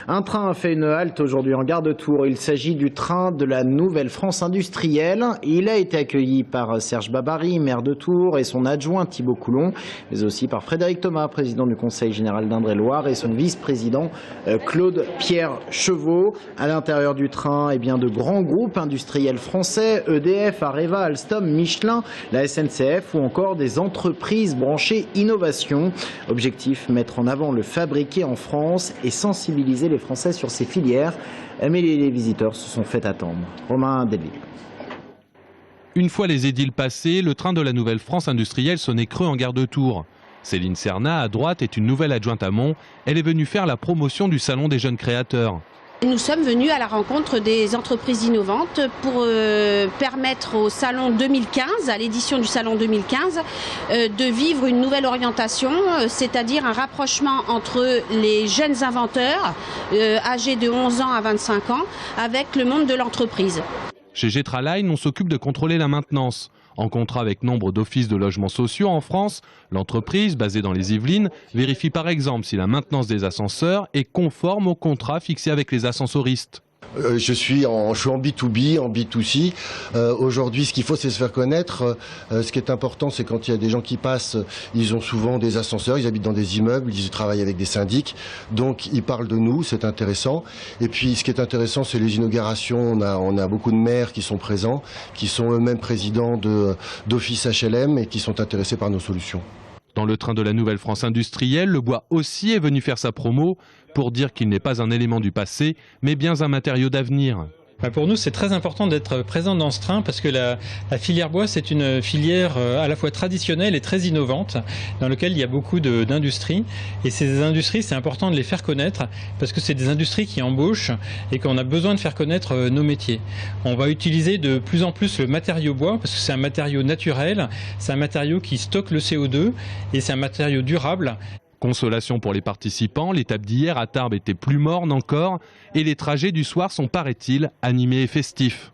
Un train a fait une halte aujourd'hui en gare de Tours. Il s'agit du train de la Nouvelle France industrielle. Il a été accueilli par Serge Babary, maire de Tours, et son adjoint Thibault Coulon, mais aussi par Frédéric Thomas, président du Conseil général d'Indre-et-Loire, et son vice-président Claude-Pierre Chevaux. À l'intérieur du train, de grands groupes industriels français, EDF, Areva, Alstom, Michelin, la SNCF ou encore des entreprises branchées innovation. Objectif, mettre en avant le fabriqué en France et sensibiliser les Français sur ces filières. Mais les visiteurs se sont fait attendre. Romain Delville. Une fois les édiles passés, le train de la Nouvelle France industrielle sonnait creux en gare de Tours. Céline Cernat, à droite, est une nouvelle adjointe à Mont. Elle est venue faire la promotion du Salon des jeunes créateurs. Nous sommes venus à la rencontre des entreprises innovantes pour permettre au Salon 2015, à l'édition du Salon 2015, de vivre une nouvelle orientation, c'est-à-dire un rapprochement entre les jeunes inventeurs âgés de 11 ans à 25 ans avec le monde de l'entreprise. Chez Getraline, on s'occupe de contrôler la maintenance. En contrat avec nombre d'offices de logements sociaux en France, l'entreprise, basée dans les Yvelines, vérifie par exemple si la maintenance des ascenseurs est conforme au contrat fixé avec les ascensoristes. Je suis en B2B, en B2C. Aujourd'hui, ce qu'il faut, c'est se faire connaître. Ce qui est important, c'est quand il y a des gens qui passent, ils ont souvent des ascenseurs, ils habitent dans des immeubles, ils travaillent avec des syndics. Donc, ils parlent de nous, c'est intéressant. Et puis, ce qui est intéressant, c'est les inaugurations. On a beaucoup de maires qui sont présents, qui sont eux-mêmes présidents d'office HLM et qui sont intéressés par nos solutions. Dans le train de la Nouvelle France industrielle, le bois aussi est venu faire sa promo pour dire qu'il n'est pas un élément du passé, mais bien un matériau d'avenir. Pour nous, c'est très important d'être présent dans ce train parce que la filière bois, c'est une filière à la fois traditionnelle et très innovante dans laquelle il y a beaucoup d'industries. Et ces industries, c'est important de les faire connaître parce que c'est des industries qui embauchent et qu'on a besoin de faire connaître nos métiers. On va utiliser de plus en plus le matériau bois parce que c'est un matériau naturel, c'est un matériau qui stocke le CO2 et c'est un matériau durable. Consolation pour les participants, l'étape d'hier à Tarbes était plus morne encore et les trajets du soir sont, paraît-il, animés et festifs.